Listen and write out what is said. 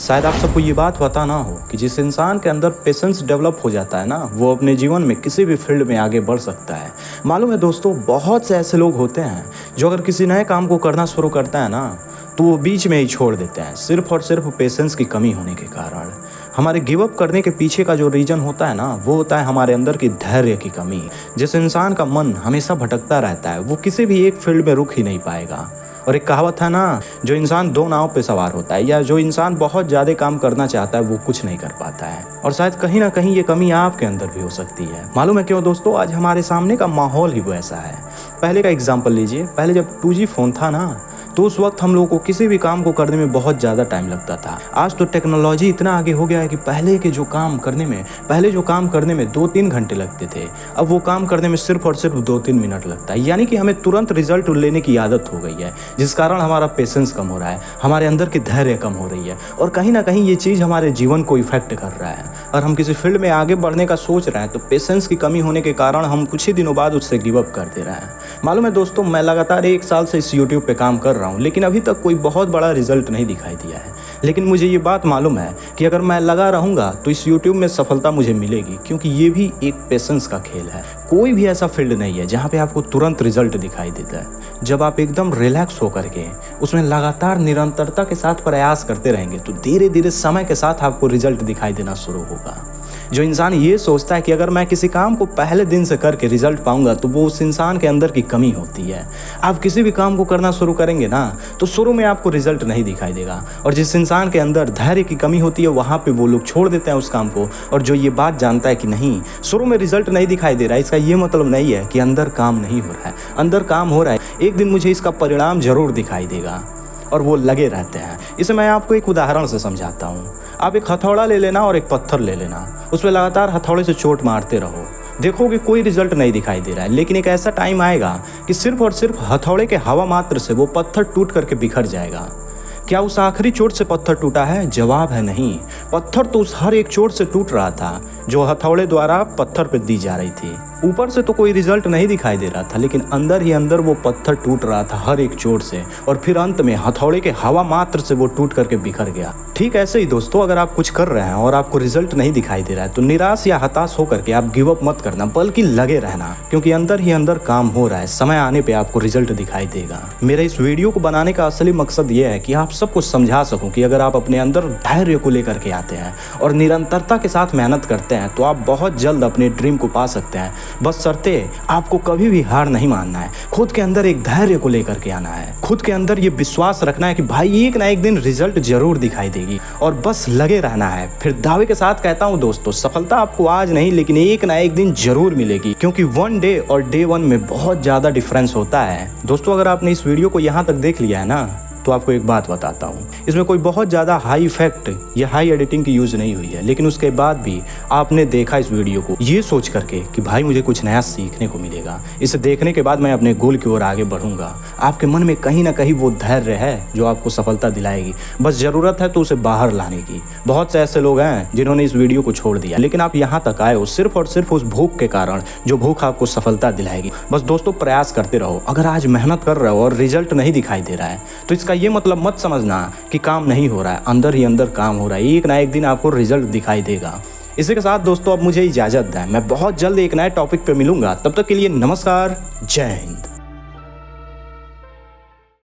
शायद आप सबको ये बात पता ना हो कि जिस इंसान के अंदर पेशेंस डेवलप हो जाता है ना, वो अपने जीवन में किसी भी फील्ड में आगे बढ़ सकता है। मालूम है दोस्तों, बहुत से ऐसे लोग होते हैं जो अगर किसी नए काम को करना शुरू करता है ना, तो वो बीच में ही छोड़ देते हैं, सिर्फ और सिर्फ पेशेंस की कमी होने के कारण। हमारे गिव अप करने के पीछे का जो रीज़न होता है ना, वो होता है हमारे अंदर की धैर्य की कमी। जिस इंसान का मन हमेशा भटकता रहता है, वो किसी भी एक फील्ड में रुक ही नहीं पाएगा। और एक कहावत है ना, जो इंसान दो नाव पे सवार होता है, या जो इंसान बहुत ज़्यादा काम करना चाहता है, वो कुछ नहीं कर पाता है। और शायद कहीं ना कहीं ये कमी आपके अंदर भी हो सकती है। मालूम है क्यों दोस्तों? आज हमारे सामने का माहौल ही वो ऐसा है। पहले का एग्जाम्पल लीजिए, पहले जब 2G फ़ोन था ना, तो उस वक्त हम लोगों को किसी भी काम को करने में बहुत ज़्यादा टाइम लगता था। आज तो टेक्नोलॉजी इतना आगे हो गया है कि पहले जो काम करने में 2-3 घंटे लगते थे, अब वो काम करने में सिर्फ और सिर्फ 2-3 मिनट लगता है। यानी कि हमें तुरंत रिजल्ट लेने की आदत हो गई है, जिस कारण हमारा पेशेंस कम हो रहा है, हमारे अंदर की धैर्य कम हो रही है। और कहीं ना कहीं ये चीज़ हमारे जीवन को इफेक्ट कर रहा है। और हम किसी फील्ड में आगे बढ़ने का सोच रहे हैं, तो पेशेंस की कमी होने के कारण हम कुछ ही दिनों बाद उससे गिव अप कर दे रहे हैं। मालूम है दोस्तों, मैं लगातार 1 साल से इस यूट्यूब पे काम कर रहा हूँ, लेकिन अभी तक कोई बहुत बड़ा रिजल्ट नहीं दिखाई दिया है। लेकिन मुझे ये बात मालूम है कि अगर मैं लगा रहूँगा तो इस यूट्यूब में सफलता मुझे मिलेगी, क्योंकि ये भी एक पेशेंस का खेल है। कोई भी ऐसा फील्ड नहीं है जहाँ पे आपको तुरंत रिजल्ट दिखाई देता है। जब आप एकदम रिलैक्स होकर के उसमें लगातार निरंतरता के साथ प्रयास करते रहेंगे, तो धीरे धीरे समय के साथ आपको रिजल्ट दिखाई देना शुरू होगा। जो इंसान ये सोचता है कि अगर मैं किसी काम को पहले दिन से करके रिजल्ट पाऊंगा, तो वो उस इंसान के अंदर की कमी होती है। आप किसी भी काम को करना शुरू करेंगे ना, तो शुरू में आपको रिजल्ट नहीं दिखाई देगा। और जिस इंसान के अंदर धैर्य की कमी होती है, वहाँ पे वो लोग छोड़ देते हैं उस काम को। और जो ये बात जानता है कि नहीं, शुरू में रिजल्ट नहीं दिखाई दे रहा है, इसका ये मतलब नहीं है कि अंदर काम नहीं हो रहा है। अंदर काम हो रहा है, एक दिन मुझे इसका परिणाम जरूर दिखाई देगा। और वो लगे रहते हैं। इसे मैं आपको एक उदाहरण से समझाता हूँ। आप एक हथौड़ा ले लेना और एक पत्थर ले लेना, उसमें लगातार हथौड़े से चोट मारते रहो, देखोगे कोई रिजल्ट नहीं दिखाई दे रहा है। लेकिन एक ऐसा टाइम आएगा कि सिर्फ और सिर्फ हथौड़े के हवा मात्र से वो पत्थर टूट करके बिखर जाएगा। क्या उस आखिरी चोट से पत्थर टूटा है? जवाब है नहीं। पत्थर तो उस हर एक चोट से टूट रहा था जो हथौड़े द्वारा पत्थर पर दी जा रही थी। ऊपर से तो कोई रिजल्ट नहीं दिखाई दे रहा था, लेकिन अंदर ही अंदर वो पत्थर टूट रहा था हर एक चोट से। और फिर अंत में हथौड़े के हवा मात्र से वो टूट करके बिखर गया। ठीक ऐसे ही दोस्तों, अगर आप कुछ कर रहे हैं और आपको रिजल्ट नहीं दिखाई दे रहा है, तो निराश या हताश होकर के आप गिव अप मत करना, बल्कि लगे रहना, क्योंकि अंदर ही अंदर काम हो रहा है। समय आने पे आपको रिजल्ट दिखाई देगा। मेरे इस वीडियो को बनाने का असली मकसद ये है कि आप सबको समझा सकूं कि अगर आप अपने अंदर धैर्य को लेकर के आते हैं और निरंतरता के साथ मेहनत करते हैं, तो आप बहुत जल्द अपने ड्रीम को पा सकते हैं। बस शर्ते आपको कभी भी हार नहीं मानना है। खुद के अंदर एक धैर्य को लेकर के आना है। खुद के अंदर ये विश्वास रखना है कि भाई एक ना एक दिन रिजल्ट जरूर दिखाई देगी, और बस लगे रहना है। फिर दावे के साथ कहता हूं दोस्तों, सफलता आपको आज नहीं, लेकिन एक ना एक दिन जरूर मिलेगी, क्योंकि 1 डे और डे 1 में बहुत ज्यादा डिफरेंस होता है। दोस्तों, अगर आपने इस वीडियो को यहाँ तक देख लिया है ना, तो आपको एक बात बताता हूँ, इसमें कोई बहुत ज़्यादा हाई इफेक्ट या हाई एडिटिंग की यूज़ नहीं हुई है। लेकिन उसके बाद भी आपने देखा इस वीडियो को ये सोच करके कि भाई मुझे कुछ नया सीखने को मिलेगा, इसे देखने के बाद मैं अपने गोल की ओर आगे बढ़ूंगा। आपके मन में कहीं ना कहीं वो धैर्य है जो आपको सफलता दिलाएगी। बस ज़रूरत है तो उसे बाहर लाने की। बहुत से ऐसे लोग हैं जिन्होंने इस वीडियो को छोड़ दिया, लेकिन आप यहाँ तक आए हो सिर्फ और सिर्फ उस भूख के कारण, जो भूख आपको सफलता दिलाएगी। बस दोस्तों, प्रयास करते रहो। अगर आज मेहनत कर रहे हो और रिजल्ट नहीं दिखाई दे रहा है, तो इसका ये मतलब मत समझना कि काम नहीं हो रहा है। अंदर ही अंदर काम हो रहा है। एक ना एक दिन आपको रिजल्ट दिखाई देगा। इसी के साथ दोस्तों, अब मुझे इजाजत दें। मैं बहुत जल्द एक नए टॉपिक पे मिलूंगा। तब तक के लिए नमस्कार, जय हिंद।